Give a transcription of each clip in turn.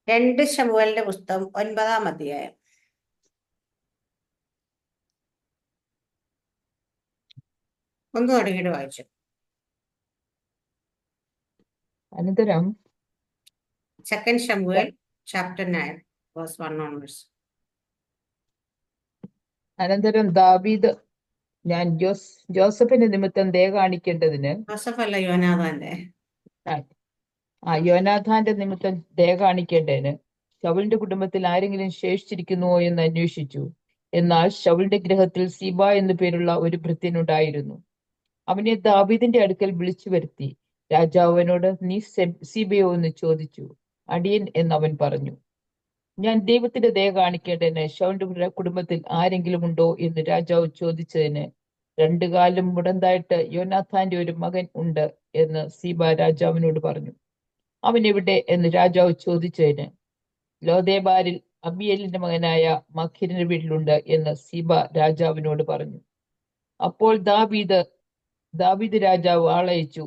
2 ശമൂവേലിന്റെ പുസ്തകം 9-ാം അധ്യായം. ഒന്ന് തുടങ്ങിയിട്ട് വായിച്ചു. അനന്തരം 2 ശമൂവേൽ chapter 9 verse 1 onwards. അനന്തരം ദാവീദ് ഞാൻ ജോസഫിന്റെ നിമിത്തം ദയ കാണിക്കേണ്ടതിന് ജോസഫ് അല്ല, യോനാഥാന്റെ. യോനാഥാന്റെ നിമിത്തം ദയ കാണിക്കേണ്ടതിന് ശൗലിന്റെ കുടുംബത്തിൽ ആരെങ്കിലും ശേഷിച്ചിരിക്കുന്നുവോ എന്ന് അന്വേഷിച്ചു. എന്നാൽ ശൗലിന്റെ ഗൃഹത്തിൽ സീബ എന്നു പേരുള്ള ഒരു ഭൃത്യനുണ്ടായിരുന്നു. അവനെ ദാവീദിന്റെ അടുക്കൽ വിളിച്ചു വരുത്തി. രാജാവ് അവനോട്, നീ സീബയോ എന്ന് ചോദിച്ചു. അടിയൻ എന്നവൻ പറഞ്ഞു. ഞാൻ ദൈവത്തിന്റെ ദയ കാണിക്കേണ്ടതിന് ശൗലിന്റെ കുടുംബത്തിൽ ആരെങ്കിലും ഉണ്ടോ എന്ന് രാജാവ് ചോദിച്ചതിന്, 2 കാലും മുടന്തായിട്ട് യോനാഥാന്റെ ഒരു മകൻ ഉണ്ട് എന്ന് സീബ രാജാവിനോട് പറഞ്ഞു. അവൻ എവിടെ എന്ന് രാജാവ് ചോദിച്ചതിന്, ലോദേബാരിൽ അബിയേലിന്റെ മകനായ മഖീരിന്റെ വീട്ടിലുണ്ട് എന്ന് സീബ രാജാവിനോട് പറഞ്ഞു. അപ്പോൾ ദാവീദ് രാജാവ് ആളയച്ചു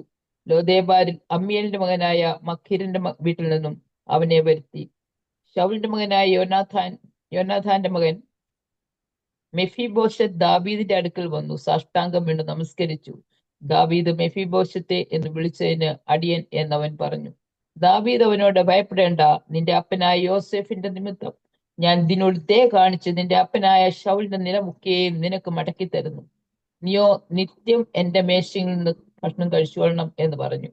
ലോദേബാരിൽ അമ്മിയേലിന്റെ മകനായ മഖീരിന്റെ വീട്ടിൽ നിന്നും അവനെ വരുത്തി. ശൗലിന്റെ മകനായ യോനാഥാന്റെ മകൻ മെഫിബോശത്ത് ദാവീദിന്റെ അടുക്കൽ വന്നു സാഷ്ടാംഗം വീണ് നമസ്കരിച്ചു. ദാവീദ് മെഫിബോശത്തെ എന്ന് വിളിച്ചതിന് അടിയൻ എന്നവൻ പറഞ്ഞു. ദാവീദ് അവനോട്, ഭയപ്പെടേണ്ട, നിന്റെ അപ്പനായ യോസെഫിന്റെ നിമിത്തം ഞാൻ ഇതിനോട് ദയ കാണിച്ച് നിന്റെ അപ്പനായ ശൗലിന്റെ നിലമൊക്കെയും നിനക്ക് മടക്കി തരുന്നു. നീയോ നിത്യം എന്റെ മേശയിൽ നിന്ന് ഭക്ഷണം കഴിച്ചുകൊള്ളണം എന്ന് പറഞ്ഞു.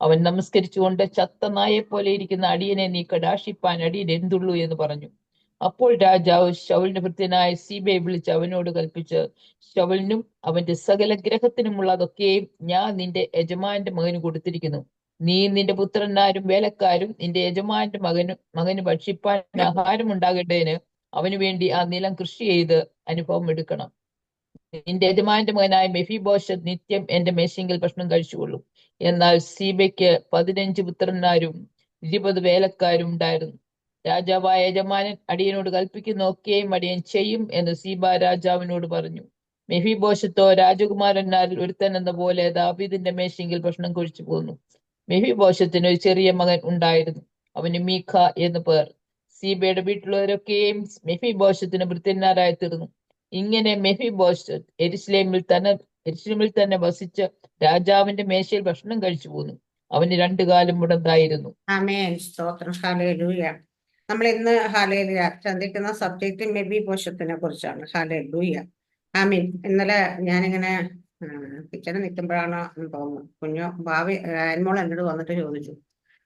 അവൻ നമസ്കരിച്ചുകൊണ്ട്, ചത്ത നായെ പോലെ ഇരിക്കുന്ന അടിയനെ നീ കടാക്ഷിപ്പാൻ അടിയൻ എന്തുള്ളൂ എന്ന് പറഞ്ഞു. അപ്പോൾ രാജാവ് ശൗലിന്റെ ഭൃത്യനായ സീബയെ വിളിച്ച് അവനോട് കൽപ്പിച്ച്, ശൗലിനും അവന്റെ സകല ഗ്രഹത്തിനുമുള്ളതൊക്കെയും ഞാൻ നിന്റെ യജമാന്റെ മകന് കൊടുത്തിരിക്കുന്നു. നീ നിന്റെ പുത്രന്മാരും വേലക്കാരും നിന്റെ യജമാന്റെ മകന് ഭക്ഷിപ്പാൻ ആഹാരം ഉണ്ടാകേണ്ടതിന് അവന് വേണ്ടി ആ നിലം കൃഷി ചെയ്ത് അനുഭവം എടുക്കണം. നിന്റെ യജമാന്റെ മകനായ മെഫിബോശത്ത് നിത്യം എന്റെ മേശയെങ്കിൽ ഭക്ഷണം കഴിച്ചുകൊള്ളും. എന്നാൽ സീബയ്ക്ക് 15 പുത്രന്മാരും 20 വേലക്കാരും ഉണ്ടായിരുന്നു. രാജാവായ യജമാനൻ അടിയനോട് കൽപ്പിക്കുന്ന ഒക്കെയും അടിയൻ ചെയ്യും എന്ന് സീബ രാജാവിനോട് പറഞ്ഞു. മെഫിബോശത്തോ രാജകുമാരന്മാരിൽ ഒരുത്തൻ എന്ന പോലെ ദാവീദിന്റെ മേശയെങ്കിൽ ഭക്ഷണം കഴിച്ചു പോന്നു. മെഫിബോശത്തിന് ഒരു ചെറിയ മകൻ ഉണ്ടായിരുന്നു, അവന് മീഖ എന്ന് പേർ. സീബയുടെ വീട്ടിലുള്ളവരൊക്കെയും മെഫിബോശത്തിന് ഭൃത്യന്മാരായി തീർന്നു. ഇങ്ങനെ മെഫിബോശത്ത് എരുശലേമിൽ തന്നെ വസിച്ച് രാജാവിന്റെ മേശയിൽ ഭക്ഷണം കഴിച്ചു പോന്നു. അവന് 2 കാലും മുടന്തായിരുന്നു. ആമേൻ, സ്തോത്രം, ഹല്ലേലൂയ. നമ്മൾ ഇന്ന് ഹല്ലേലൂയ ചിന്തിക്കുന്ന സബ്ജക്റ്റ് മെഫിബോശത്തിനെ കുറിച്ചാണ്. ഹല്ലേലൂയ, ആമീൻ. ഇന്നലെ ഞാനിങ്ങനെ കിച്ചണിൽ നിൽക്കുമ്പോഴാണ് തോന്നുന്നു കുഞ്ഞോ അന്മോൾ എന്നോട് വന്നിട്ട് ചോദിച്ചു,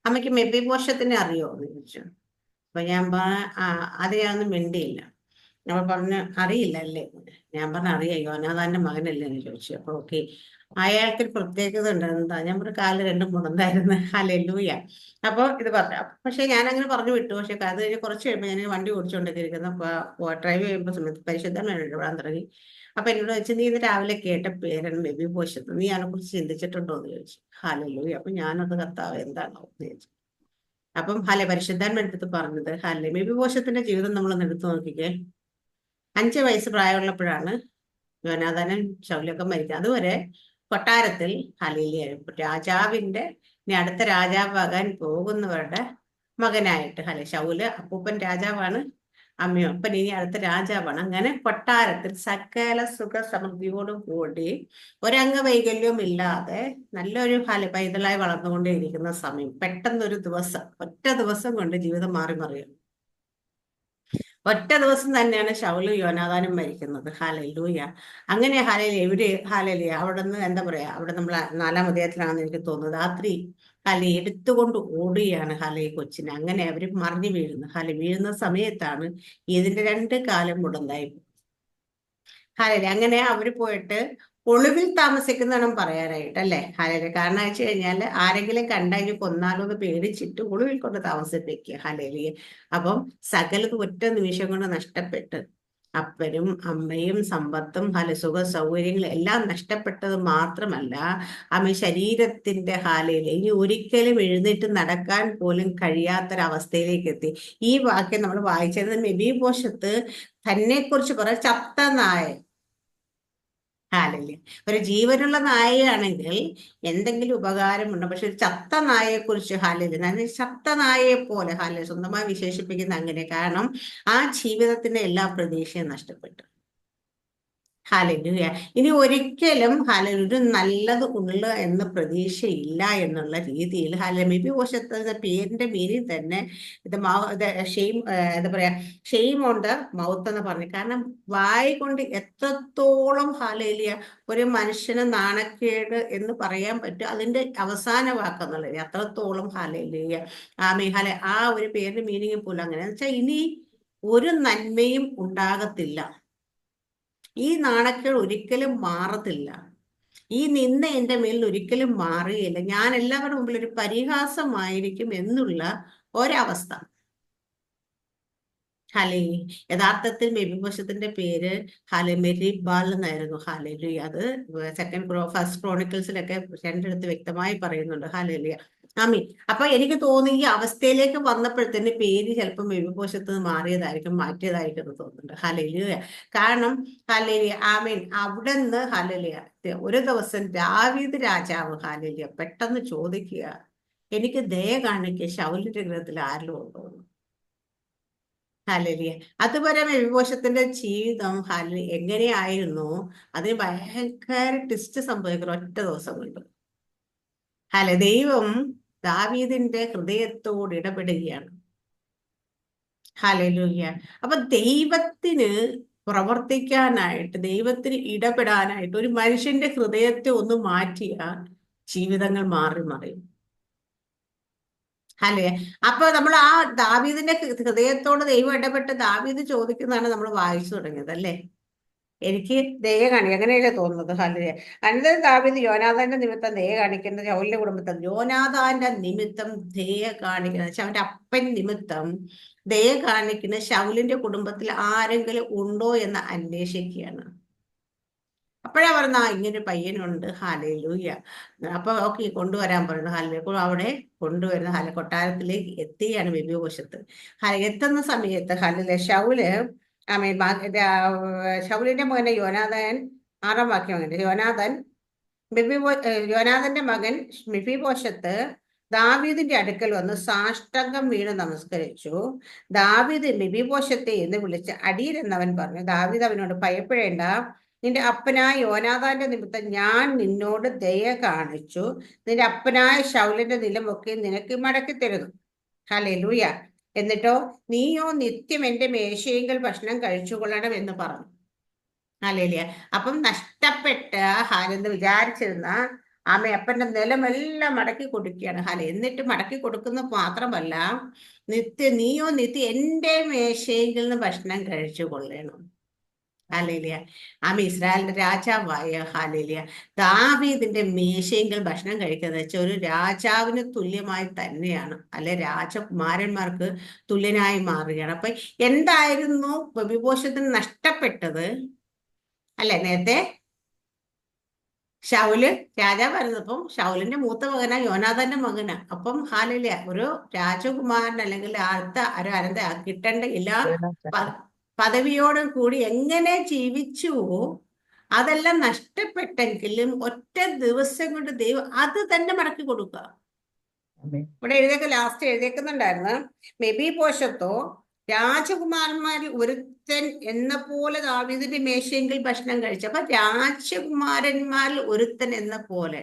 അമ്മയ്ക്ക് മെഫിബോശത്തിനെ അറിയോ എന്ന് ചോദിച്ചു. അപ്പൊ ഞാൻ അത് ഞാനൊന്നും മിണ്ടിയില്ല. നമ്മൾ പറഞ്ഞ് അറിയില്ല അല്ലേ? ഞാൻ പറഞ്ഞ അറിയാം, യോനാഥാന്റെ മകനല്ലേ എന്ന് ചോദിച്ചു. അപ്പൊ ഓക്കെ, അയാൾക്കൊരു പ്രത്യേകത ഉണ്ടായിരുന്നതാ. ഞാൻ പറഞ്ഞ കാലിൽ 2 മുടന്തായിരുന്നു. ഹല്ലേലൂയ. അപ്പോൾ ഇത് പറഞ്ഞു. പക്ഷെ ഞാൻ അങ്ങനെ പറഞ്ഞു വിട്ടു. പക്ഷെ അത് കഴിഞ്ഞ് കുറച്ച് കഴിയുമ്പോൾ ഞാൻ വണ്ടി ഓടിച്ചുകൊണ്ടൊക്കെ ഡ്രൈവ് ചെയ്യുമ്പോൾ സമയത്ത് പരിശുദ്ധമായിട്ട് ഇടാൻ തുടങ്ങി. അപ്പൊ എന്നോട് ചോദിച്ചു, നീ ഇന്ന് രാവിലെ കേട്ട പേരാണ് മെഫിബോശത്ത്, നീ അതിനെ കുറിച്ച് ചിന്തിച്ചിട്ടുണ്ടോ എന്ന് ചോദിച്ചു. ഹല്ലേലൂയ. അപ്പൊ ഞാനത് കർത്താവ് എന്താണോ എന്ന് ചോദിച്ചു. അപ്പം പരിശുദ്ധാത്മ പറഞ്ഞത് മെഫിബോശത്തിന്റെ ജീവിതം നമ്മളൊന്ന് എടുത്തു നോക്കിക്കേ. 5 വയസ്സ് പ്രായമുള്ളപ്പോഴാണ് യോനാഥാനും ശൗലൊക്കെ മരിക്കുക. അതുവരെ കൊട്ടാരത്തിൽ രാജാവിന്റെ ഇനി അടുത്ത രാജാവാകാൻ പോകുന്നവരുടെ മകനായിട്ട് ശൗല് അപ്പൂപ്പൻ രാജാവാണ്, അമ്മയപ്പൻ ഇനി അടുത്ത രാജാവാണ്. അങ്ങനെ കൊട്ടാരത്തിൽ സകല സുഖ സമൃദ്ധിയോടും കൂടി ഒരംഗവൈകല്യവും ഇല്ലാതെ നല്ലൊരു പൈതലായി വളർന്നുകൊണ്ടേയിരിക്കുന്ന സമയം പെട്ടെന്നൊരു ദിവസം, ഒറ്റ ദിവസം കൊണ്ട് ജീവിതം മാറി മറിയും. ഒറ്റ ദിവസം തന്നെയാണ് ശൗലും യോനാഥാനും മരിക്കുന്നത്. ഹല്ലേലൂയ. അങ്ങനെ ഹല്ലേലൂയ അവിടെ നിന്ന് എന്താ പറയാ, അവിടെ നമ്മൾ 4-ാം അധ്യായത്തിലാണെന്ന് എനിക്ക് തോന്നുന്നത്. രാത്രി എടുത്തുകൊണ്ട് ഓടുകയാണ് കൊച്ചിനെ. അങ്ങനെ അവര് മറിഞ്ഞു വീഴുന്നു. വീഴുന്ന സമയത്താണ് ഇതിന്റെ 2 കാലം മുടന്തായി. അങ്ങനെ അവര് പോയിട്ട് ഒളിവിൽ താമസിക്കുന്നതാണ് പറയാനായിട്ട് അല്ലേ. കാരണം വെച്ച് കഴിഞ്ഞാൽ ആരെങ്കിലും കണ്ടതിന് കൊന്നാലോ എന്ന് പേടിച്ചിട്ട് ഒളിവിൽ കൊണ്ട് താമസിപ്പിക്കുക. ഹല്ലേലൂയ. അപ്പം സകലതും ഒറ്റ നിമിഷം കൊണ്ട് നഷ്ടപ്പെട്ട് അപ്പനും അമ്മയും സമ്പത്തും സുഖ സൗകര്യങ്ങളും എല്ലാം നഷ്ടപ്പെട്ടത് മാത്രമല്ല, ശരീരത്തിന്റെ ഇനി ഒരിക്കലും എഴുന്നേറ്റ് നടക്കാൻ പോലും കഴിയാത്തൊരവസ്ഥയിലേക്ക് എത്തി. ഈ വാക്യം നമ്മൾ വായിച്ചത് മെഫിബോശത്ത് തന്നെ കുറിച്ച് പറയാം, ചത്ത നായ. ഹാലല്ലേ. ഒരു ജീവനുള്ള നായയാണെങ്കിൽ എന്തെങ്കിലും ഉപകാരമുണ്ടോ? പക്ഷെ ഒരു ചത്ത നായയെ കുറിച്ച് ഹാലല്ലേ, ചത്ത നായയെ പോലെ ഹാലല്ലേ സ്വന്തമായി വിശേഷിപ്പിക്കുന്ന അങ്ങനെ. കാരണം ആ ജീവിതത്തിന്റെ എല്ലാ പ്രതീക്ഷയും നഷ്ടപ്പെട്ടു. ഹാലലൂയ. ഇനി ഒരിക്കലും ഒരു നല്ലത് ഉള്ള എന്ന പ്രതീക്ഷയില്ല എന്നുള്ള രീതിയിൽ മെഫിബോശത്ത് എന്ന പേരിന്റെ മീനിങ് തന്നെ ഇത് ഷെയിം, എന്താ പറയാ, ഷെയിം ഓൺ ദ മൗത്ത് എന്ന് പറഞ്ഞു. കാരണം വായ് കൊണ്ട് എത്രത്തോളം ഹാലേലിയ ഒരു മനുഷ്യന് നാണക്കേട് എന്ന് പറയാൻ പറ്റും, അതിന്റെ അവസാന വാക്കെന്നുള്ളത് അത്രത്തോളം ഹാലേലിയ ആ ഒരു പേരിന്റെ മീനിങ് പോലും അങ്ങനെ വെച്ചാൽ ഇനി ഒരു നന്മയും ഉണ്ടാകത്തില്ല. ഈ നാണക്കേട് ഒരിക്കലും മാറത്തില്ല. ഈ നിന്ന എന്റെ മേലിൽ ഒരിക്കലും മാറുകയില്ല. ഞാൻ എല്ലാവരുടെ മുമ്പിൽ ഒരു പരിഹാസമായിരിക്കും എന്നുള്ള ഒരവസ്ഥ. ഹലേ, യഥാർത്ഥത്തിൽ മെഫിബോശത്തിന്റെ പേര് മെരിബാൽ എന്നായിരുന്നു. ഹാലേലുയ. അത് ഫസ്റ്റ് ക്രോണിക്കിൾസിലൊക്കെ രണ്ടിടത്ത് വ്യക്തമായി പറയുന്നുണ്ട്. ഹാലേലുയ. ആമീൻ. അപ്പൊ എനിക്ക് തോന്നി ഈ അവസ്ഥയിലേക്ക് വന്നപ്പോഴത്തേന് പേര് ചിലപ്പോൾ മെഫിബോശത്ത് മാറിയതായിരിക്കും, മാറ്റിയതായിരിക്കും എന്ന് തോന്നുന്നുണ്ട്. ഹാലേലുയ. കാരണം ഹാലേലിയ ആമീൻ. അവിടെ നിന്ന് ഹാലേലിയ ഒരു ദിവസം ദാവീദ് രാജാവ് ഹാലേലിയ പെട്ടെന്ന് ചോദിക്കുക, എനിക്ക് ദയ കാണിക്കുക ശൗലിന്റെ ഗൃഹത്തിൽ ആരിലും ഉണ്ടോ? ഹാലലിയ. അതുപോലെ മെഫിബോശത്തിന്റെ ജീവിതം എങ്ങനെയായിരുന്നു? അതിന് ഭയങ്കര ട്വിസ്റ്റ് സംഭവിക്കുന്ന ഒറ്റ ദിവസം കൊണ്ട്. ദൈവം ദാവീദിന്റെ ഹൃദയത്തോട് ഇടപെടുകയാണ്. ഹല്ലേലൂയ. അപ്പൊ ദൈവത്തിന് പ്രവർത്തിക്കാനായിട്ട്, ദൈവത്തിന് ഇടപെടാനായിട്ട് ഒരു മനുഷ്യന്റെ ഹൃദയത്തെ ഒന്ന് മാറ്റിയാൽ ജീവിതങ്ങൾ മാറി മറിയും. അല്ലേ? അപ്പൊ നമ്മൾ ആ ദാവീദിന്റെ ഹൃദയത്തോട് ദൈവം ഇടപെട്ട് ദാവീദ് ചോദിക്കുന്നതാണ് നമ്മൾ വായിച്ചു തുടങ്ങിയത് അല്ലേ? എനിക്ക് ദയ കാണിക്കുക, അങ്ങനെയല്ലേ തോന്നുന്നത്. ഹല്ലേലൂയ. അനന്തരം ദാവീദ് യോനാഥാന്റെ നിമിത്തം ദയ കാണിക്കുന്നത് ശൗലിന്റെ കുടുംബത്തിൽ, യോനാഥാന്റെ നിമിത്തം ദയ കാണിക്കുന്നത് അവന്റെ അപ്പൻ നിമിത്തം ദയ കാണിക്കുന്ന ശൗലിന്റെ കുടുംബത്തിൽ ആരെങ്കിലും ഉണ്ടോ എന്ന് അന്വേഷിക്കുകയാണ്. അപ്പോഴാ പറഞ്ഞ ഇങ്ങനെ പയ്യനുണ്ട്. ഹാലലൂയ. അപ്പൊ ഓക്കെ, കൊണ്ടുവരാൻ പറയുന്നത്. അവിടെ കൊണ്ടുവരുന്ന കൊട്ടാരത്തിലേക്ക് എത്തുകയാണ് മെഫിബോശത്ത്. എത്തുന്ന സമയത്ത് ശൗല് ശൗലിന്റെ മകനെ യോനാഥാൻ, 6-ാം വാക്യം അങ്ങനെ, യോനാഥാന്റെ മകൻ മെഫിബോശത്ത് ദാവീദിന്റെ അടുക്കൽ വന്ന് സാഷ്ടാംഗം വീണ് നമസ്കരിച്ചു. ദാവീദ് മെഫിബോശത്തെ എന്ന് വിളിച്ച് അടിയൻ എന്നവൻ പറഞ്ഞു. ദാവീദ് അവനോട്, ഭയപ്പെടേണ്ട, നിന്റെ അപ്പനായ യോനാഥാന്റെ നിമിത്തം ഞാൻ നിന്നോട് ദയ കാണിച്ചു. നിന്റെ അപ്പനായ ശൗലിന്റെ നിലമൊക്കെ നിനക്ക് മടക്കി തരുന്നു. ഹല്ലേലൂയ. എന്നിട്ടോ നീയോ നിത്യം എന്റെ മേശയെങ്കിൽ ഭക്ഷണം കഴിച്ചുകൊള്ളണം എന്ന് പറഞ്ഞു. ഹല്ലേലൂയ. അപ്പം നഷ്ടപ്പെട്ട ഹാലെന്ന് വിചാരിച്ചിരുന്ന അപ്പന്റെ നിലമെല്ലാം മടക്കി കൊടുക്കുകയാണ്. എന്നിട്ട് മടക്കി കൊടുക്കുന്ന മാത്രമല്ല, നീയോ നിത്യം എന്റെ മേശയെങ്കിൽ നിന്ന് ഭക്ഷണം കഴിച്ചു കൊള്ളണം. ഹാലേലിയ. ഇസ്രായേലിന്റെ രാജാവായ ഹാലേലിയ ദാവീദിന്റെ മേശയെങ്കിൽ ഭക്ഷണം കഴിക്കുന്നത് വെച്ചാൽ ഒരു രാജാവിന് തുല്യമായി തന്നെയാണ്, അല്ലെ രാജകുമാരന്മാർക്ക് തുല്യനായി മാറുകയാണ്. അപ്പൊ എന്തായിരുന്നു മെഫിബോശത്തിന് നഷ്ടപ്പെട്ടത്? അല്ലെ, നേരത്തെ ശൗല് രാജാവായിരുന്നപ്പം ശൗലിന്റെ മൂത്ത മകനാ യോനാഥാന്റെ മകനാ. അപ്പം ഹാലേലിയ ഒരു രാജകുമാരൻ അല്ലെങ്കിൽ അടുത്ത കിട്ടേണ്ട എല്ലാ പദവിയോടും കൂടി എങ്ങനെ ജീവിച്ചുവോ അതെല്ലാം നഷ്ടപ്പെട്ടെങ്കിലും ഒറ്റ ദിവസം കൊണ്ട് ദൈവം അത് തന്നെ മടക്കി കൊടുക്കുക. ഇവിടെ ലാസ്റ്റ് എഴുതിയേക്കുന്നുണ്ടായിരുന്നു, മെഫിബോശത്തോ രാജകുമാരന്മാരിൽ ഒരുത്തൻ എന്ന പോലെ ദാവീദിന്റെ മേശയെങ്കിൽ ഭക്ഷണം കഴിച്ചു. അപ്പൊ രാജകുമാരന്മാരിൽ ഒരുത്തൻ എന്ന പോലെ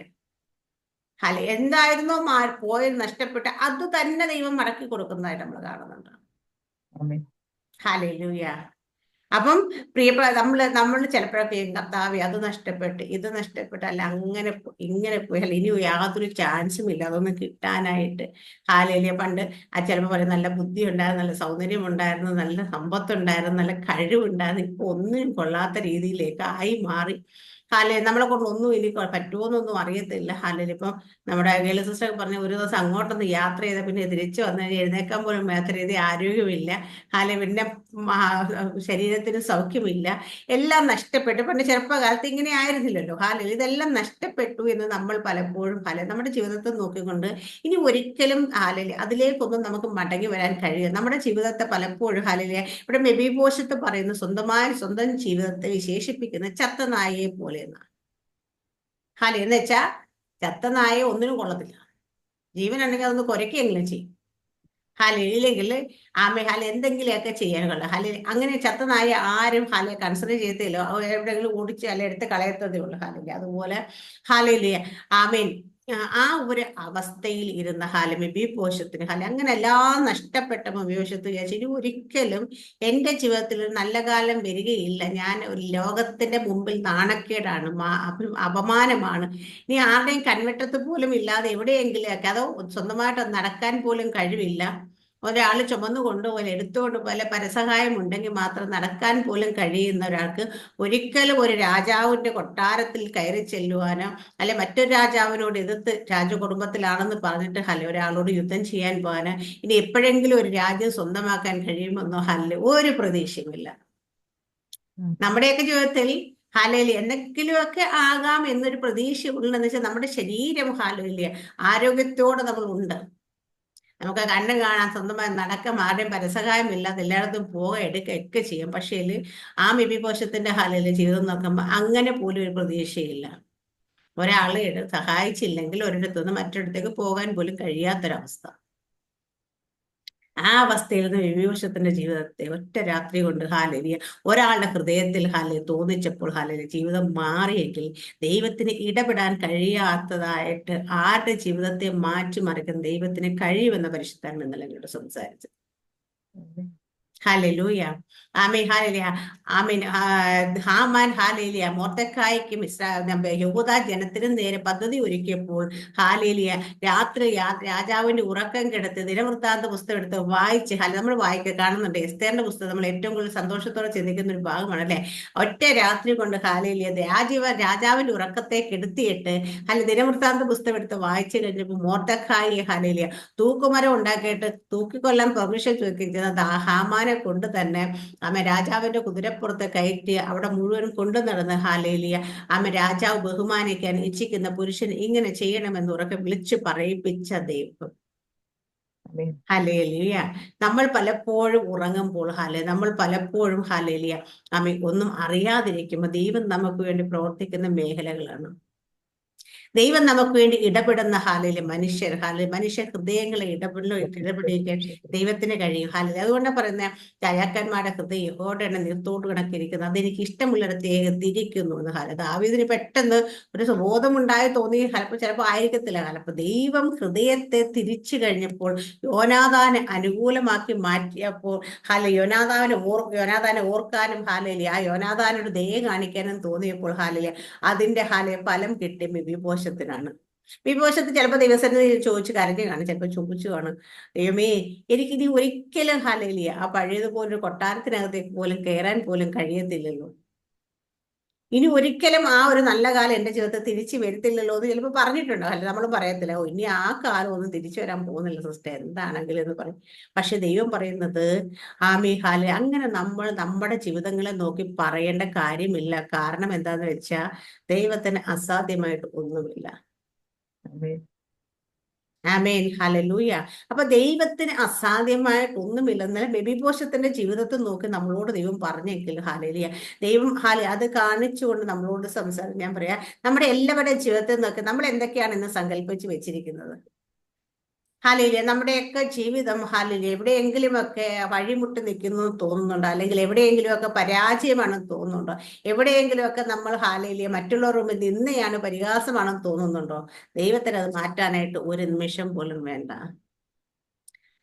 എന്തായിരുന്നോ പോയത് നഷ്ടപ്പെട്ട് അത് തന്നെ ദൈവം മടക്കി കൊടുക്കുന്നതായിട്ട് നമ്മൾ കാണുന്നുണ്ട്. ഹല്ലേലൂയ. അപ്പം പ്രിയപ്പെട്ട നമ്മൾ ചിലപ്പോഴൊക്കെ കർത്താവേ അത് നഷ്ടപ്പെട്ട് ഇത് നഷ്ടപ്പെട്ട് അല്ല അങ്ങനെ ഇങ്ങനെ പോയാൽ ഇനി യാതൊരു ചാൻസും ഇല്ല അതൊന്നും കിട്ടാനായിട്ട്. ഹാലേലിയ. പണ്ട് ചിലപ്പോൾ പറയും നല്ല ബുദ്ധി ഉണ്ടായിരുന്നു, നല്ല സൗന്ദര്യം ഉണ്ടായിരുന്നു, നല്ല സമ്പത്തുണ്ടായിരുന്നു, നല്ല കഴിവുണ്ടായിരുന്നു, ഇപ്പൊ ഒന്നിനും കൊള്ളാത്ത രീതിയിലേക്ക് ആയി മാറി. നമ്മളെ കൊണ്ട് ഒന്നും ഇനി പറ്റുമോന്നൊന്നും അറിയത്തില്ല. ഇപ്പം നമ്മുടെ ഗേളി സിസ്റ്റർ പറഞ്ഞ ഒരു ദിവസം അങ്ങോട്ടൊന്ന് യാത്ര ചെയ്ത പിന്നെ തിരിച്ചു വന്നു കഴിഞ്ഞാൽ എഴുന്നേക്കാൻ പോലും മേത്ത രീതി ആരോഗ്യമില്ല. പിന്നെ ശരീരത്തിന് സൗഖ്യമില്ല, എല്ലാം നഷ്ടപ്പെട്ടു. പണ്ട് ചെറുപ്പകാലത്ത് ഇങ്ങനെ ആയിരുന്നില്ലല്ലോ. ഇതെല്ലാം നഷ്ടപ്പെട്ടു എന്ന് നമ്മൾ പലപ്പോഴും നമ്മുടെ ജീവിതത്തെ നോക്കിക്കൊണ്ട് ഇനി ഒരിക്കലും അതിലേക്കൊന്നും നമുക്ക് മടങ്ങി വരാൻ കഴിയും. നമ്മുടെ ജീവിതത്തെ പലപ്പോഴും ഇവിടെ മെഫിബോശത്ത് പറയുന്ന സ്വന്തം ജീവിതത്തെ വിശേഷിപ്പിക്കുന്ന ചത്ത നായയെ പോലെ എന്നാ. ഹാലേ എന്ന് വെച്ചാ ചത്ത നായ ഒന്നിനും കൊള്ളത്തില്ല. ജീവനുണ്ടെങ്കിൽ അതൊന്ന് കുരയ്ക്കെങ്കിലും ചെയ്യും. ഹാലെ ഇല്ലെങ്കിൽ ഹാലെ എന്തെങ്കിലുമൊക്കെ ചെയ്യാൻ കൊള്ളാം. ഹാലെ അങ്ങനെ ചത്ത നായ ആരും ഹാലെ കൺസിഡർ ചെയ്തല്ലോ, എവിടെയെങ്കിലും ഓടിച്ച് അല്ലെ എടുത്ത് കളയത്തതേ ഉള്ളൂ. ഹാലെ അതുപോലെ ഹാലയിലെ ആമേൻ ആ ഒരു അവസ്ഥയിൽ ഇരുന്ന ഹാലെ മെഫീബോശത്തിന് ഹാലെ അങ്ങനെ എല്ലാം നഷ്ടപ്പെട്ട മെഫീബോശത്ത് വിചാരിച്ചു ഇനി ഒരിക്കലും എൻ്റെ ജീവിതത്തിൽ ഒരു നല്ല കാലം വരികയില്ല, ഞാൻ ഒരു ലോകത്തിന്റെ മുമ്പിൽ നാണക്കേടാണ്, അപമാനമാണ്, ഇനി ആരുടെയും കൺവെട്ടത്ത് പോലും ഇല്ലാതെ എവിടെയെങ്കിലും ഒക്കെ അതോ സ്വന്തമായിട്ട് നടക്കാൻ പോലും കഴിവില്ല, ഒരാൾ ചുമന്നു കൊണ്ടുപോലെ എടുത്തുകൊണ്ട് പോലെ പരസഹായം ഉണ്ടെങ്കിൽ മാത്രം നടക്കാൻ പോലും കഴിയുന്ന ഒരാൾക്ക് ഒരിക്കലും ഒരു രാജാവിന്റെ കൊട്ടാരത്തിൽ കയറി ചെല്ലുവാനോ അല്ലെ മറ്റൊരു രാജാവിനോട് എതിർത്ത് രാജകുടുംബത്തിലാണെന്ന് പറഞ്ഞിട്ട് ഒരാളോട് യുദ്ധം ചെയ്യാൻ പോകാനോ ഇനി എപ്പോഴെങ്കിലും ഒരു രാജ്യം സ്വന്തമാക്കാൻ കഴിയുമെന്നോ ഒരു പ്രതീക്ഷയുമില്ല. നമ്മുടെയൊക്കെ ജീവിതത്തിൽ ഹാലയില് എന്തെങ്കിലുമൊക്കെ ആകാം എന്നൊരു പ്രതീക്ഷ ഉള്ളതെന്ന് വെച്ചാൽ നമ്മുടെ ശരീരം ഹാലയില് ആരോഗ്യത്തോടെ നമ്മൾ ഉണ്ട്, നമുക്ക് കണ്ണ് കാണാൻ സ്വന്തമായി നടക്കം ആരുടെയും പരസഹായം ഇല്ലാതെ എല്ലായിടത്തും പോകാൻ എടുക്കുകയൊക്കെ ചെയ്യും. പക്ഷേ ആ മെഫീബോശത്തിന്റെ ഹാലയില് ജീവിതം നോക്കുമ്പോൾ അങ്ങനെ പോലും ഒരു പ്രതീക്ഷയില്ല. ഒരാള് സഹായിച്ചില്ലെങ്കിൽ ഒരിടത്തുനിന്ന് മറ്റൊരിടത്തേക്ക് പോകാൻ പോലും കഴിയാത്തൊരവസ്ഥ. ആ അവസ്ഥയിൽ നിന്ന് മെഫീബോശത്തിന്റെ ജീവിതത്തെ ഒറ്റ രാത്രി കൊണ്ട് ഹാലലിയ ഒരാളുടെ ഹൃദയത്തിൽ തോന്നിച്ചപ്പോൾ ജീവിതം മാറിയെങ്കിൽ ദൈവത്തിന് ഇടപെടാൻ കഴിയാത്തതായിട്ട് ആരുടെ ജീവിതത്തെ മാറ്റിമറിക്കാൻ ദൈവത്തിന് കഴിയുമെന്ന പരിശുദ്ധാത്മ ഇന്നലെ എന്നോട് സംസാരിച്ചു. ഹല്ലേലൂയ ആമേൻ ഹല്ലേലൂയ ആമേൻ ഹാമാൻ ഹല്ലേലൂയ മൊർദെഖായിക്കും യഹൂദ ജനത്തിനും നേരെ പദ്ധതി ഒരുക്കിയപ്പോൾ ഹല്ലേലൂയ രാത്രി രാജാവിന്റെ ഉറക്കം കിടത്തി ദിനവൃത്താന്ത പുസ്തകം എടുത്ത് വായിച്ച് നമ്മൾ കാണുന്നുണ്ട്. എസ്തേറിന്റെ പുസ്തകം നമ്മൾ ഏറ്റവും കൂടുതൽ സന്തോഷത്തോടെ ചിന്തിക്കുന്ന ഒരു ഭാഗമാണ് അല്ലെ. ഒറ്റ രാത്രി കൊണ്ട് ഹല്ലേലൂയ രാജാവിന്റെ ഉറക്കത്തെ കെടുത്തിയിട്ട് ദിനവൃത്താന്ത പുസ്തകം എടുത്ത് വായിച്ചു കഴിഞ്ഞപ്പോൾ മൊർദെഖായി ഹല്ലേലൂയ തൂക്കുമരം ഉണ്ടാക്കിയിട്ട് തൂക്കിക്കൊല്ലാൻ പെർമിഷൻ ചോദിക്കുന്നത് ഹാമാൻ കൊണ്ട് തന്നെ രാജാവിന്റെ കുതിരപ്പുറത്ത് കയറ്റി അവിടെ മുഴുവൻ കൊണ്ടു നടന്ന് ഹാലേലിയ രാജാവ് ബഹുമാനിക്കാൻ ഇച്ഛിക്കുന്ന പുരുഷൻ ഇങ്ങനെ ചെയ്യണമെന്ന് ഉറക്കെ വിളിച്ചു പറയിപ്പിച്ച ദൈവം. ഹല്ലേലൂയ. നമ്മൾ പലപ്പോഴും ഉറങ്ങുമ്പോൾ നമ്മൾ പലപ്പോഴും ഹല്ലേലൂയ ഒന്നും അറിയാതിരിക്കുമ്പോൾ ദൈവം നമുക്ക് വേണ്ടി പ്രവർത്തിക്കുന്ന മേഖലകളാണ്. ദൈവം നമുക്ക് വേണ്ടി ഇടപെടുന്ന മനുഷ്യ ഹൃദയങ്ങളെ ഇടപെടിക്കാൻ ദൈവത്തിന് കഴിയും. അതുകൊണ്ടാണ് പറയുന്നത് രാജാക്കന്മാരുടെ ഹൃദയം യഹോവയുടെ നിർത്തോട്ട് കണക്കിരിക്കുന്നത്, അതെനിക്ക് ഇഷ്ടമുള്ളിടത്തേക്ക് തിരിക്കുന്നു എന്ന്. ദാവീദിന് പെട്ടെന്ന് ഒരു ബോധമുണ്ടായി തോന്നി, ചിലപ്പോൾ ആയിരിക്കത്തില്ല. ദൈവം ഹൃദയത്തെ തിരിച്ചു കഴിഞ്ഞപ്പോൾ യോനാഥാനെ അനുകൂലമാക്കി മാറ്റിയപ്പോൾ യോനാഥാനെ ഓർക്കാനും ആ യോനാഥാനോട് ദയ കാണിക്കാനും തോന്നിയപ്പോൾ അതിന്റെ ഫലം കിട്ടി മെഫീബോശത്തിനാണ്. മെഫീബോശത്ത് ചിലപ്പോൾ ദൈവസന്നിധിയിൽ ചോദിച്ചു കരഞ്ഞു കാണും, ചിലപ്പോൾ ചോദിച്ചു കാണും, ദൈവമേ എനിക്കിനി ഒരിക്കലും ഹല്ലേലൂയ ആ പഴയതുപോലൊരു കൊട്ടാരത്തിനകത്തേക്ക് പോലും കയറാൻ പോലും കഴിയത്തില്ലല്ലോ, ഇനി ഒരിക്കലും ആ ഒരു നല്ല കാലം എൻ്റെ ജീവിതത്തിൽ തിരിച്ചു വരത്തില്ലല്ലോ എന്ന് ചിലപ്പോൾ പറഞ്ഞിട്ടുണ്ടോ. നമ്മൾ പറയത്തില്ല ഇനി ആ കാലം ഒന്നും തിരിച്ചു വരാൻ പോകുന്നില്ല സിസ്റ്റർ എന്താണെങ്കിലും എന്ന് പറയും. പക്ഷെ ദൈവം പറയുന്നത് അങ്ങനെ നമ്മൾ നമ്മുടെ ജീവിതങ്ങളെ നോക്കി പറയേണ്ട കാര്യമില്ല. കാരണം എന്താന്ന് വെച്ചാൽ ദൈവത്തിന് അസാധ്യമായിട്ട് ഒന്നുമില്ല. Amen hallelujah. അപ്പൊ ദൈവത്തിന് അസാധ്യമായിട്ടൊന്നുമില്ലെന്നാൽ മെഫീബോശത്തിന്റെ ജീവിതത്തിൽ നോക്കി നമ്മളോട് ദൈവം പറഞ്ഞെങ്കിൽ ഹല്ലേലൂയ ദൈവം അത് കാണിച്ചുകൊണ്ട് നമ്മളോട് സംസാരിച്ച് ഞാൻ പറയാ നമ്മുടെ എല്ലാവരുടെയും ജീവിതത്തിൽ നോക്കി നമ്മൾ എന്തൊക്കെയാണ് ഇന്ന് സങ്കല്പിച്ച് വെച്ചിരിക്കുന്നത്. ഹല്ലേലൂയ നമ്മുടെയൊക്കെ ജീവിതം ഹല്ലേലൂയ എവിടെയെങ്കിലുമൊക്കെ വഴിമുട്ടി നിൽക്കുന്നു തോന്നുന്നുണ്ടോ, അല്ലെങ്കിൽ എവിടെയെങ്കിലുമൊക്കെ പരാജയമാണെന്ന് തോന്നുന്നുണ്ടോ, എവിടെയെങ്കിലുമൊക്കെ നമ്മൾ ഹല്ലേലൂയ മറ്റുള്ളവർ മുമ്പിൽ നിന്നയാണ് പരിഹാസമാണെന്ന് തോന്നുന്നുണ്ടോ. ദൈവത്തിന് അത് മാറ്റാനായിട്ട് ഒരു നിമിഷം പോലും വേണ്ട.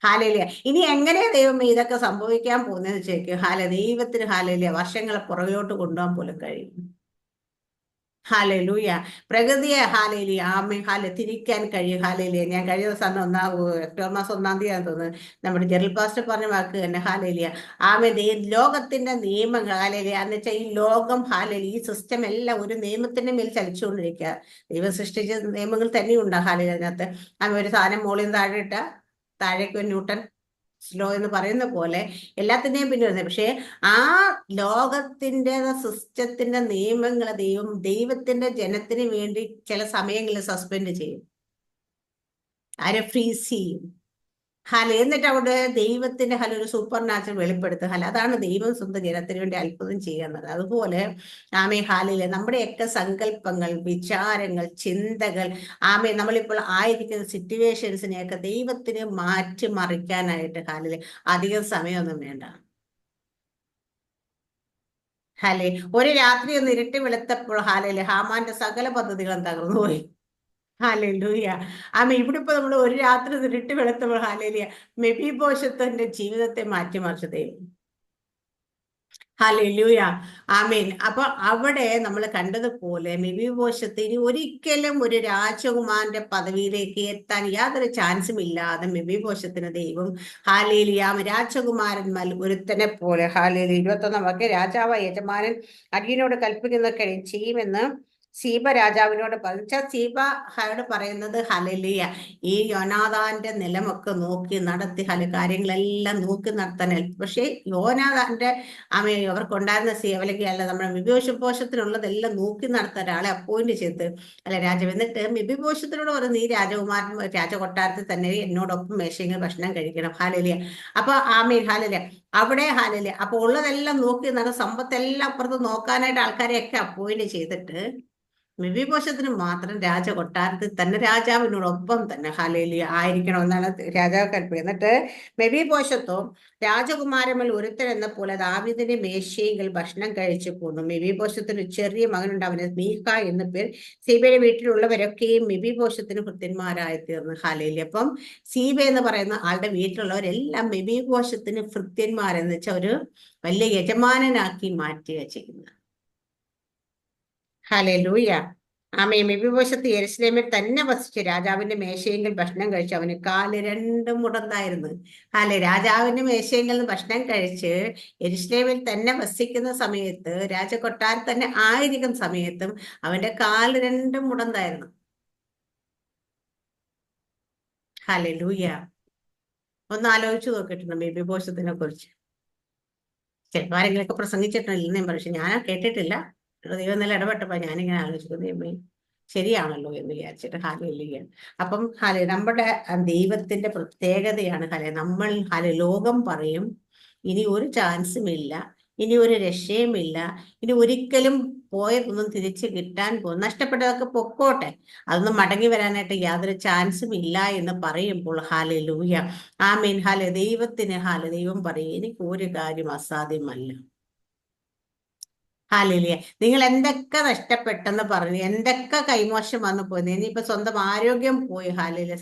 ഹല്ലേലൂയ. ഇനി എങ്ങനെയാ ദൈവം ഇതൊക്കെ സംഭവിക്കാൻ പോകുന്നതെന്ന് ചോദിക്കും. ദൈവത്തിന് ഹല്ലേലൂയ വർഷങ്ങളെ പുറകിലോട്ട് കൊണ്ടുപോകാൻ പോലും കഴിയും. ഹല്ലേലൂയ. പ്രകൃതിയെ തിരിക്കാൻ കഴിയും. ഞാൻ കഴിഞ്ഞ ദിവസം ഒക്ടോബർ മാസം 1-ാം തീയതി തോന്നുന്നു നമ്മുടെ ജനറൽ പാസ്റ്റർ പറഞ്ഞ വാക്ക് തന്നെ ലോകത്തിന്റെ നിയമങ്ങൾ എന്ന് വെച്ചാൽ ഈ ലോകം ഈ സിസ്റ്റം എല്ലാം ഒരു നിയമത്തിന്റെ മേൽ ചലിച്ചുകൊണ്ടിരിക്കുക. ദൈവം സൃഷ്ടിച്ച നിയമങ്ങൾ തന്നെയുണ്ട് അതിനകത്ത്. ഒരു സാധനം മുകളിൽ നിന്ന് താഴെ ഇട്ട താഴേക്ക് ന്യൂട്ടൺ സ്ലോ എന്ന് പറയുന്ന പോലെ എല്ലാത്തിൻ്റെയും പിന്നെ വരുന്നത്. പക്ഷെ ആ ലോകത്തിന്റെ സിസ്റ്റത്തിന്റെ നിയമങ്ങളെ ദൈവത്തിന്റെ ജനത്തിന് വേണ്ടി ചില സമയങ്ങളിൽ സസ്പെൻഡ് ചെയ്യും, ഫ്രീസ് ചെയ്യും. എന്നിട്ട് അവിടെ ദൈവത്തിന്റെ ഒരു സൂപ്പർ നാച്ചുറൽ വെളിപ്പെടുത്തുക. അതാണ് ദൈവം സ്വന്തം ജനത്തിന് വേണ്ടി അത്ഭുതം ചെയ്യുന്നത്. അതുപോലെ നമ്മുടെയൊക്കെ സങ്കല്പങ്ങൾ, വിചാരങ്ങൾ, ചിന്തകൾ, നമ്മളിപ്പോൾ ആയിരിക്കുന്ന സിറ്റുവേഷൻസിനെയൊക്കെ ദൈവത്തിന് മാറ്റി മറിക്കാനായിട്ട് അധികം സമയമൊന്നും വേണ്ട. ഒരു രാത്രി ഒന്ന് ഇരുട്ടി വെളുത്തപ്പോൾ ഹാമാന്റെ സകല പദ്ധതികളും തകർന്നുപോയി. ഹാലൂയ. ഇവിടെ ഇപ്പൊ നമ്മൾ ഒരു രാത്രി ഇരുട്ടി വെളുത്തപ്പോൾ മെഫീബോശത്തിന്റെ ജീവിതത്തെ മാറ്റിമറിച്ച ദൈവം. ഹല്ലേലൂയ. ആമേൻ. അപ്പൊ അവിടെ നമ്മൾ കണ്ടതുപോലെ മെഫീബോശത്ത് ഇനി ഒരിക്കലും ഒരു രാജകുമാരന്റെ പദവിയിലേക്ക് എത്താൻ യാതൊരു ചാൻസും ഇല്ലാതെ മെഫീബോശത്തിന് ദൈവം രാജകുമാരന്മാർ ഒരുത്തനെ പോലെ 21 വാക്യം, രാജാവ് യജമാനൻ അടിയനോട് കൽപ്പിക്കുന്ന ചെയ്യുമെന്ന് സീബ രാജാവിനോട് പറഞ്ഞ സീബയോട് പറയുന്നത് ഹല്ലേലൂയ, ഈ യോനാഥാന്റെ നിലമൊക്കെ നോക്കി നടത്തി കാര്യങ്ങളെല്ലാം നോക്കി നടത്താൻ. പക്ഷെ യോനാഥാന്റെ അവർക്കുണ്ടായിരുന്ന അല്ലെങ്കിൽ നമ്മുടെ മെഫീബോശത്തിനുള്ളതെല്ലാം നോക്കി നടത്താൻ ഒരാളെ അപ്പോയിന്റ് ചെയ്ത് രാജാവ്. എന്നിട്ട് മെഫീബോശത്തിനോട് പറഞ്ഞു, നീ രാജകൊട്ടാരത്തിൽ തന്നെ എന്നോടൊപ്പം മേശയിൽ ഭക്ഷണം കഴിക്കണം. ഹല്ലേലൂയ. അപ്പൊ ഹല്ലേലൂയ. അവിടെ അപ്പൊ ഉള്ളതെല്ലാം നോക്കി സമ്പത്തെല്ലാം അപ്പുറത്ത് നോക്കാനായിട്ട് ആൾക്കാരെയൊക്കെ അപ്പോയിന്റ് ചെയ്തിട്ട് മെഫീബോശത്തിന് മാത്രം രാജകൊട്ടാരത്തിൽ തന്നെ രാജാവിനോടൊപ്പം തന്നെ ആയിരിക്കണമെന്നാണ് രാജാവ് കൽപ്പിക്കുന്നത്. എന്നിട്ട് മെഫീബോശത്തോ രാജകുമാരന്മാർ ഒരുത്തൻ എന്ന പോലെ ദാവീദിന്റെ മേശയെങ്കിൽ ഭക്ഷണം കഴിച്ചു പോന്നു. മെഫീബോശത്തിന് ചെറിയ മകനുണ്ട്, അവന് മീഖ എന്ന പേർ. സീബയുടെ വീട്ടിലുള്ളവരൊക്കെയും മെഫീബോശത്തിന് ഭൃത്യന്മാരായി തീർന്നു. അപ്പം സീബ എന്ന് പറയുന്ന ആളുടെ വീട്ടിലുള്ളവരെല്ലാം മെഫീബോശത്തിന് ഭൃത്യന്മാരെന്ന് വെച്ചാൽ ഒരു വലിയ യജമാനനാക്കി മാറ്റുക ചെയ്യുന്നത്. ഹല്ലേലൂയ. മെഫീബോശത്ത് യെരൂശലേമിൽ തന്നെ വസിച്ച് രാജാവിന്റെ മേശയെങ്കിൽ ഭക്ഷണം കഴിച്ചു. അവന് 2 മുടന്തായിരുന്നു. രാജാവിന്റെ മേശയെങ്കിൽ ഭക്ഷണം കഴിച്ച് യെരൂശലേമിൽ തന്നെ വസിക്കുന്ന സമയത്ത്, രാജകൊട്ടാരത്തിൽ തന്നെ ആയിരിക്കുന്ന സമയത്തും അവന്റെ 2 മുടന്തായിരുന്നു. ഹല്ലേലൂയ. ഒന്ന് ആലോചിച്ചു നോക്കിയിട്ടുണ്ട് മെഫീബോശത്തിനെ കുറിച്ച്. ചിലപ്പോൾ ആരെങ്കിലൊക്കെ പ്രസംഗിച്ചിട്ടില്ലെന്നേ, പക്ഷെ ഞാൻ കേട്ടിട്ടില്ല. ദൈവം നല്ല ഇടപെട്ടപ്പോ ഞാനിങ്ങനെ ആലോചിക്കുന്നു, ശരിയാണല്ലോ എന്ന് വിചാരിച്ചിട്ട്. ഹല്ലേലൂയ. അപ്പം നമ്മുടെ ദൈവത്തിന്റെ പ്രത്യേകതയാണ് നമ്മൾ ലോകം പറയും ഇനി ഒരു ചാൻസും ഇല്ല, ഇനി ഒരു രക്ഷയുമില്ല, ഇനി ഒരിക്കലും പോയതൊന്നും തിരിച്ചു കിട്ടാൻ നഷ്ടപ്പെട്ടതൊക്കെ പൊക്കോട്ടെ, അതൊന്നും മടങ്ങി വരാനായിട്ട് യാതൊരു ചാൻസും ഇല്ല എന്ന് പറയുമ്പോൾ ഹല്ലേലൂയ. ആമേൻ. ദൈവത്തിന് ദൈവം പറയും എനിക്ക് ഒരു കാര്യം അസാധ്യമല്ല. ഹല്ലേലൂയ. നിങ്ങൾ എന്തൊക്കെ നഷ്ടപ്പെട്ടെന്ന് പറഞ്ഞു, എന്തൊക്കെ കൈമോശം വന്നു പോയി, ഇനിയിപ്പോ സ്വന്തം ആരോഗ്യം പോയി,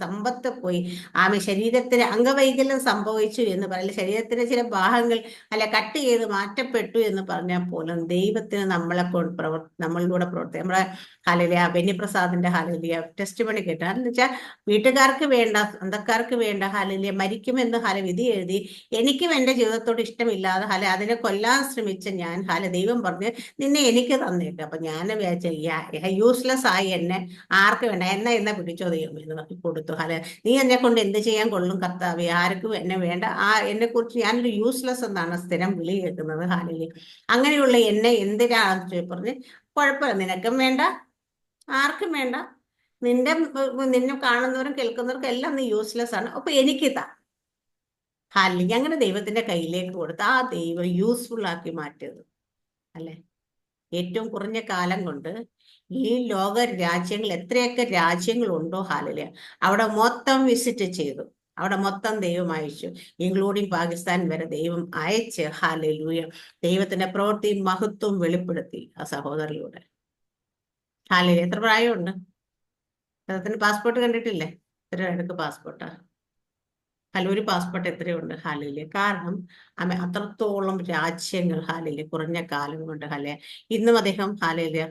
സമ്പത്ത് പോയി, ശരീരത്തിന് അംഗവൈകല്യം സംഭവിച്ചു എന്ന് പറയില്ല, ശരീരത്തിന് ചില ഭാഗങ്ങൾ കട്ട് ചെയ്ത് മാറ്റപ്പെട്ടു എന്ന് പറഞ്ഞാൽ പോലും ദൈവത്തിന് നമ്മളിലൂടെ നമ്മളെ ബെന്നിപ്രസാദിന്റെ ടെസ്റ്റ് പണി കേട്ടു. അതെന്ന് വെച്ചാൽ വീട്ടുകാർക്ക് വേണ്ട, സ്വന്തക്കാർക്ക് വേണ്ട മരിക്കുമെന്ന് വിധി എഴുതി എനിക്കും എന്റെ ജീവിതത്തോട് ഇഷ്ടമില്ലാതെ അതിനെ കൊല്ലാൻ ശ്രമിച്ച ഞാൻ ദൈവം പറഞ്ഞ് നിന്നെ എനിക്ക് തന്നേക്ക്. അപ്പൊ ഞാൻ വിചാരിച്ച യൂസ്ലെസ് ആയി എന്നെ ആർക്ക് വേണ്ട, എന്നെ പിടിച്ചോ ദൈവം എന്ന് പറഞ്ഞു കൊടുത്തു. നീ എന്നെ കൊണ്ട് എന്ത് ചെയ്യാൻ കൊള്ളും കർത്താവേ, ആർക്കും എന്നെ വേണ്ട, എന്നെ കുറിച്ച് ഞാനൊരു യൂസ്ലെസ് എന്നാണ് സ്ഥിരം വിളി കേൾക്കുന്നത്. അങ്ങനെയുള്ള എന്നെ എന്തിനാണെന്ന് പറഞ്ഞ്, കുഴപ്പമില്ല, നിനക്കും വേണ്ട, ആർക്കും വേണ്ട, നിന്നെ കാണുന്നവരും കേൾക്കുന്നവർക്കും എല്ലാം നീ യൂസ്ലെസ് ആണ്, അപ്പൊ എനിക്ക് താ. അങ്ങനെ ദൈവത്തിന്റെ കയ്യിലേക്ക് കൊടുത്ത് ആ ദൈവം യൂസ്ഫുൾ ആക്കി മാറ്റിയത് അല്ലെ. ഏറ്റവും കുറഞ്ഞ കാലം കൊണ്ട് ഈ ലോക രാജ്യങ്ങൾ എത്രയൊക്കെ രാജ്യങ്ങളുണ്ടോ അവിടെ മൊത്തം വിസിറ്റ് ചെയ്തു, അവിടെ മൊത്തം ദൈവം അയച്ചു, ഇൻക്ലൂഡിങ് പാകിസ്ഥാൻ വരെ ദൈവം അയച്ച് ഹല്ലേലൂയ ദൈവത്തിന്റെ പ്രവൃത്തി മഹത്വം വെളിപ്പെടുത്തി ആ സഹോദരിലൂടെ. എത്ര പ്രായമുണ്ട് അദ്ദേഹത്തിന്? പാസ്പോർട്ട് കണ്ടിട്ടില്ലേ? എത്ര എടുക്ക് പാസ്പോർട്ടാ? ഒരു പാസ്പോർട്ട് എത്രയുണ്ട്? കാരണം അത്രത്തോളം രാജ്യങ്ങൾ കുറഞ്ഞ കാലം കൊണ്ട് ഇന്നും അദ്ദേഹം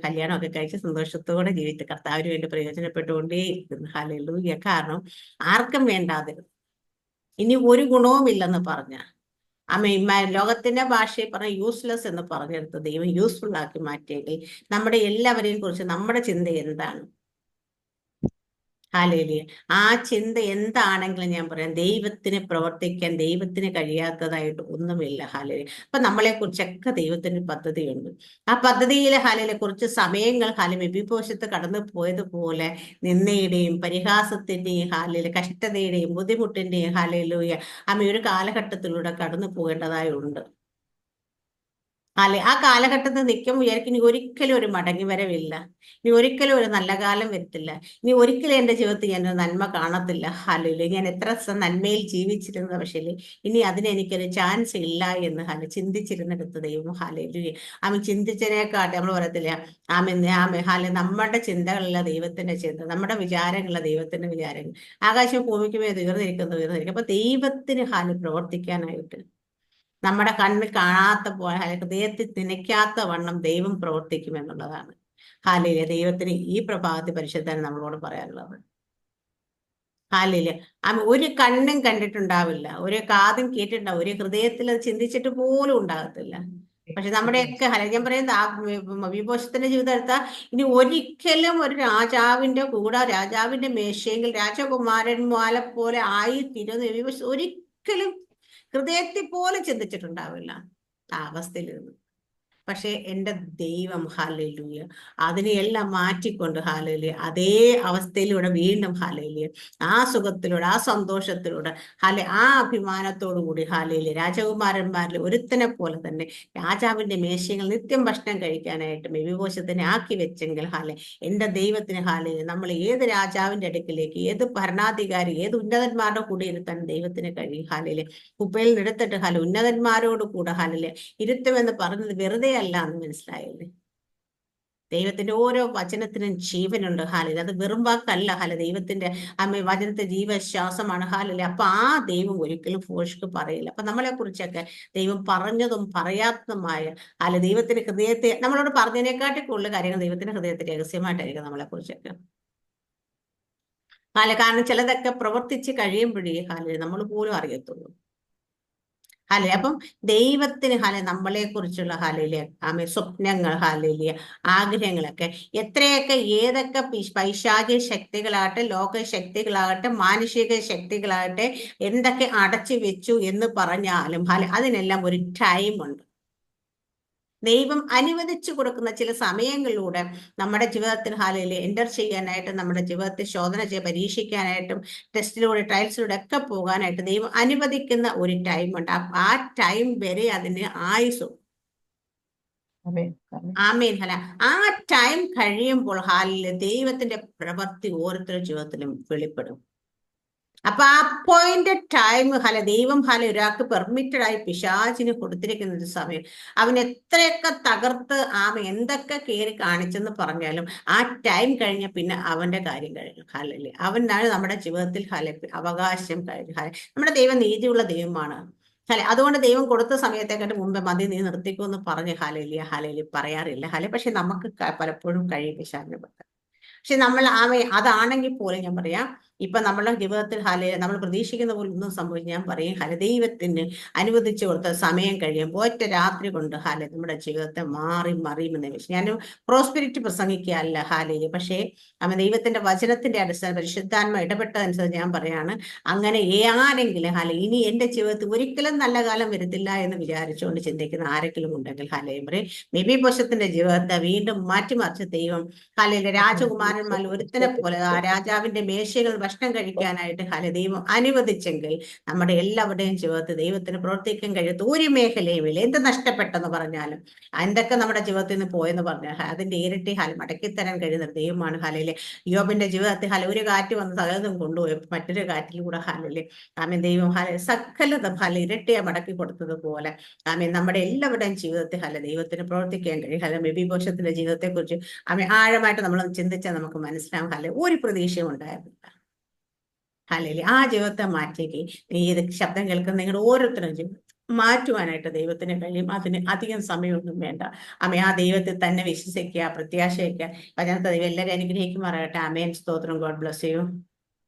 കല്യാണമൊക്കെ കഴിച്ച് സന്തോഷത്തോടെ ജീവിച്ച് കർത്താവിന് വേണ്ടി പ്രയോജനപ്പെട്ടുകൊണ്ടേയിരിക്കുന്നു. ഹല്ലേലൂയ. കാരണം ആർക്കും വേണ്ടാതെ ഇനി ഒരു ഗുണവുമില്ലെന്ന് പറഞ്ഞ ലോകത്തിന്റെ ഭാഷയിൽ പറഞ്ഞ യൂസ്ലെസ് എന്ന് പറഞ്ഞെടുത്ത് ദൈവം യൂസ്ഫുൾ ആക്കി മാറ്റിയെങ്കിൽ നമ്മുടെ എല്ലാവരെയും കുറിച്ച് നമ്മുടെ ചിന്ത എന്താണ്? ഹാലേലുയ. ആ ചിന്ത എന്താണെങ്കിലും ഞാൻ പറയാം, ദൈവത്തിന് പ്രവർത്തിക്കാൻ ദൈവത്തിന് കഴിയാത്തതായിട്ട് ഒന്നുമില്ല. ഹാലേലുയ. അപ്പൊ നമ്മളെ കുറിച്ചൊക്കെ ദൈവത്തിന് പദ്ധതിയുണ്ട്. ആ പദ്ധതിയിലെ ഹാലേലെ കുറച്ച് സമയങ്ങൾ മെഫീബോശത്ത് കടന്നു പോയതുപോലെ നിന്ദയുടെയും പരിഹാസത്തിന്റെയും ഹാലേലെ കഷ്ടതയുടെയും ബുദ്ധിമുട്ടിന്റെയും ഹാലേലുയ ഒരു കാലഘട്ടത്തിലൂടെ കടന്നു പോകേണ്ടതായുണ്ട്. ആ കാലഘട്ടത്തിൽ നിൽക്കുമ്പോൾ വിചാരിക്കും ഇനി ഒരിക്കലും ഒരു മടങ്ങി വരവില്ല, ഇനി ഒരിക്കലും ഒരു നല്ല കാലം വരത്തില്ല, ഇനി ഒരിക്കലും എൻ്റെ ജീവിതത്തിൽ ഞാൻ ഒരു നന്മ കാണത്തില്ല. ഹാലയില് ഞാൻ എത്ര നന്മയിൽ ജീവിച്ചിരുന്നത്, പക്ഷേ ഇനി അതിന് എനിക്കൊരു ചാൻസ് ഇല്ല എന്ന് ചിന്തിച്ചിരുന്നെടുത്ത് ദൈവം ഹാലയില് ചിന്തിച്ചതിനെക്കാട്ടി നമ്മൾ പറയത്തില്ല നമ്മുടെ ചിന്തകളല്ല ദൈവത്തിന്റെ ചിന്ത, നമ്മുടെ വിചാരങ്ങളല്ല ദൈവത്തിന്റെ വിചാരങ്ങൾ. ആകാശം ഭൂമിക്കുമേ ഉയർന്നിരിക്കുന്നു. അപ്പൊ ദൈവത്തിന് പ്രവർത്തിക്കാനായിട്ട് നമ്മുടെ കണ്ണിൽ കാണാത്ത പോലെ ഹൃദയത്തിൽ നനയ്ക്കാത്ത വണ്ണം ദൈവം പ്രവർത്തിക്കും എന്നുള്ളതാണ് ഹാലേലുയ ദൈവത്തിന് ഈ പ്രഭാതത്തിൽ പരിശുദ്ധൻ നമ്മളോട് പറയാനുള്ളത്. ഹാലേലുയ. ഒരു കണ്ണും കണ്ടിട്ടുണ്ടാവില്ല, ഒരു കാതും കേട്ടിട്ടുണ്ടാവും, ഒരു ഹൃദയത്തിൽ അത് ചിന്തിച്ചിട്ട് പോലും ഉണ്ടാകത്തില്ല. പക്ഷെ നമ്മുടെയൊക്കെ ഞാൻ പറയുന്നത് മെഫീബോശത്തിന്റെ ജീവിതം എടുത്താൽ ഇനി ഒരിക്കലും ഒരു രാജാവിന്റെ കൂടെ രാജാവിന്റെ മേശയെങ്കിൽ രാജകുമാരന്മാരെ പോലെ ആയി തീരുന്ന ഒരിക്കലും ഹൃദയത്തിൽ പോലും ചിന്തിച്ചിട്ടുണ്ടാവില്ല ആ അവസ്ഥയിലിരുന്നു. പക്ഷെ എൻ്റെ ദൈവം ഹാലേലുയ അതിനെയെല്ലാം മാറ്റിക്കൊണ്ട് ഹാലേലുയ അതേ അവസ്ഥയിലൂടെ വീണ്ടും ഹാലേലുയ ആ സുഖത്തിലൂടെ ആ സന്തോഷത്തിലൂടെ ആ അഭിമാനത്തോടു കൂടി ഹാലേലുയ രാജകുമാരന്മാരിൽ ഒരുത്തനെ പോലെ തന്നെ രാജാവിന്റെ മേശയിൽ നിത്യം ഭക്ഷണം കഴിക്കാനായിട്ട് മെഫീബോശത്തിനെ ആക്കി വെച്ചെങ്കിൽ എൻ്റെ ദൈവത്തിന് നമ്മൾ ഏത് രാജാവിന്റെ അടുക്കിലേക്ക്, ഏത് ഭരണാധികാരി, ഏത് ഉന്നതന്മാരുടെ കൂടെ ഇരുത്താൻ ദൈവത്തിന് കഴിയും. കുപ്പയിൽ എടുത്തിട്ട് ഉന്നതന്മാരോട് കൂടെ ഇരുത്തുമെന്ന് പറഞ്ഞത് വെറുതെ അല്ല എന്ന് മനസ്സിലായല്ലേ. ദൈവത്തിന്റെ ഓരോ വചനത്തിനും ജീവനുണ്ട് അത് വെറും വാക്കല്ല ദൈവത്തിന്റെ വചനത്തെ ജീവശ്വാസമാണ് അപ്പൊ ആ ദൈവം ഒരിക്കലും ഫോഷ്ക്ക് പറയില്ല. അപ്പൊ നമ്മളെ കുറിച്ചൊക്കെ ദൈവം പറഞ്ഞതും പറയാത്തതുമായ ദൈവത്തിന്റെ ഹൃദയത്തെ നമ്മളോട് പറഞ്ഞതിനെക്കാട്ടി കൂടുതൽ കാര്യങ്ങൾ ദൈവത്തിന്റെ ഹൃദയത്തെ രഹസ്യമായിട്ടായിരിക്കും നമ്മളെ കുറിച്ചൊക്കെ കാരണം ചിലതൊക്കെ പ്രവർത്തിച്ച് കഴിയുമ്പോഴേ നമ്മൾ പോലും അറിയത്തുള്ളൂ. അപ്പം ദൈവത്തിന് നമ്മളെ കുറിച്ചുള്ള സ്വപ്നങ്ങൾ ആഗ്രഹങ്ങളൊക്കെ എത്രയൊക്കെ ഏതൊക്കെ പൈശാചിക ശക്തികളാകട്ടെ, ലോക ശക്തികളാകട്ടെ, മാനുഷിക ശക്തികളാകട്ടെ എന്തൊക്കെ അടച്ചു വെച്ചു എന്ന് പറഞ്ഞാലും അതിനെല്ലാം ഒരു ടൈമുണ്ട്. ദൈവം അനുവദിച്ചു കൊടുക്കുന്ന ചില സമയങ്ങളിലൂടെ നമ്മുടെ ജീവിതത്തിൽ എൻ്റർ ചെയ്യാനായിട്ടും നമ്മുടെ ജീവിതത്തിൽ ശോധന പരീക്ഷിക്കാനായിട്ടും ടെസ്റ്റിലൂടെ ട്രയൽസിലൂടെ ഒക്കെ പോകാനായിട്ട് ദൈവം അനുവദിക്കുന്ന ഒരു ടൈമുണ്ട്. ആ ടൈം വരെ അതിന് ആയുസ്സു. ആമേൻ. ആ ടൈം കഴിയുമ്പോൾ ദൈവത്തിന്റെ പ്രവൃത്തി ഓരോരുത്തരുടെ ജീവിതത്തിലും വെളിപ്പെടും. അപ്പൊ ആ അപ്പോയിന്റഡ് ടൈം ദൈവം ഒരാൾക്ക് പെർമിറ്റഡ് ആയി പിശാചിന് കൊടുത്തിരിക്കുന്ന ഒരു സമയം അവൻ എത്രയൊക്കെ തകർത്ത് എന്തൊക്കെ കയറി കാണിച്ചെന്ന് പറഞ്ഞാലും ആ ടൈം കഴിഞ്ഞ പിന്നെ അവന്റെ കാര്യം കഴിഞ്ഞു. അവനാണ് നമ്മുടെ ജീവിതത്തിൽ അവകാശം കഴിഞ്ഞു. നമ്മുടെ ദൈവം നീതിയുള്ള ദൈവമാണ്. അതുകൊണ്ട് ദൈവം കൊടുത്ത സമയത്തെക്കാട്ട് മുമ്പ് മതി നീ നിർത്തിക്കോ എന്ന് പറഞ്ഞ് ഹാലേലിയ പറയാറില്ല. പക്ഷെ നമുക്ക് പലപ്പോഴും കഴിയും പിശാചിനെ. പക്ഷെ നമ്മൾ അതാണെങ്കിൽ പോലും ഞാൻ പറയാം, ഇപ്പൊ നമ്മളുടെ ജീവിതത്തിൽ നമ്മൾ പ്രതീക്ഷിക്കുന്ന പോലെ ഒന്നും സംഭവിച്ചു ഞാൻ പറയും ദൈവത്തിന് അനുവദിച്ചു കൊടുത്ത സമയം കഴിയുമ്പോൾ ഒറ്റ രാത്രി കൊണ്ട് നമ്മുടെ ജീവിതത്തെ മറിയുമെന്ന് വെച്ച് ഞാൻ പ്രോസ്പെരിറ്റി പ്രസംഗിക്കുകയല്ല പക്ഷേ ദൈവത്തിന്റെ വചനത്തിന്റെ അടിസ്ഥാനം പരിശുദ്ധാത്മ ഇടപെട്ടതനുസരിച്ച് ഞാൻ പറയാണ്, അങ്ങനെ ആരെങ്കിലും ഇനി എന്റെ ജീവിതത്തിൽ ഒരിക്കലും നല്ല കാലം വരുത്തില്ല എന്ന് വിചാരിച്ചുകൊണ്ട് ചിന്തിക്കുന്ന ആരെങ്കിലും ഉണ്ടെങ്കിൽ മെഫീബോശത്തിന്റെ ജീവിതത്തെ വീണ്ടും മാറ്റിമറിച്ച ദൈവം രാജകുമാരന്മാർ ഒരുത്തനെ പോലെ ആ രാജാവിന്റെ മേശകൾ ഭക്ഷണം കഴിക്കാനായിട്ട് ദൈവം അനുവദിച്ചെങ്കിൽ നമ്മുടെ എല്ലാവരുടെയും ജീവിതത്തിൽ ദൈവത്തിന് പ്രവർത്തിക്കാൻ കഴിയാത്ത ഒരു മേഖലയുമില്ല. എന്ത് നഷ്ടപ്പെട്ടെന്ന് പറഞ്ഞാലും എന്തൊക്കെ നമ്മുടെ ജീവിതത്തിൽ നിന്ന് പോയെന്ന് പറഞ്ഞാൽ അതിന്റെ ഇരട്ടി മടക്കിത്തരാൻ കഴിയുന്ന ദൈവമാണ്. യോബിന്റെ ജീവിതത്തിൽ ഒരു കാറ്റ് വന്ന് സകലതും കൊണ്ടുപോയി മറ്റൊരു കാറ്റിലൂടെ ദൈവം സകലതും ഇരട്ടിയെ മടക്കി കൊടുത്തതുപോലെ നമ്മുടെ എല്ലാവരുടെയും ജീവിതത്തിൽ ദൈവത്തിന് പ്രവർത്തിക്കാൻ കഴിയും. മെഫീബോശത്തിന്റെ ജീവിതത്തെ കുറിച്ച് ആഴമായിട്ട് നമ്മൾ ചിന്തിച്ചാൽ നമുക്ക് മനസ്സിലാവും ഒരു പ്രതീക്ഷയും ഉണ്ടായിരുന്നില്ല. ആ ജീവിതത്തെ മാറ്റിയേക്ക് ഇത് ശബ്ദം കേൾക്കുന്ന നിങ്ങളുടെ ഓരോരുത്തരും ജീവിതം മാറ്റുവാനായിട്ട് ദൈവത്തിന് കഴിയും. അതിന് അധികം സമയമൊന്നും വേണ്ട. ആ ദൈവത്തിൽ തന്നെ വിശ്വസിക്കുക, പ്രത്യാശയ്ക്കുക. വചനത്തെ ദൈവം എല്ലാവരും അനുഗ്രഹിക്കുമാറാകട്ടെ. ആമേൻ. സ്തോത്രം. God bless you.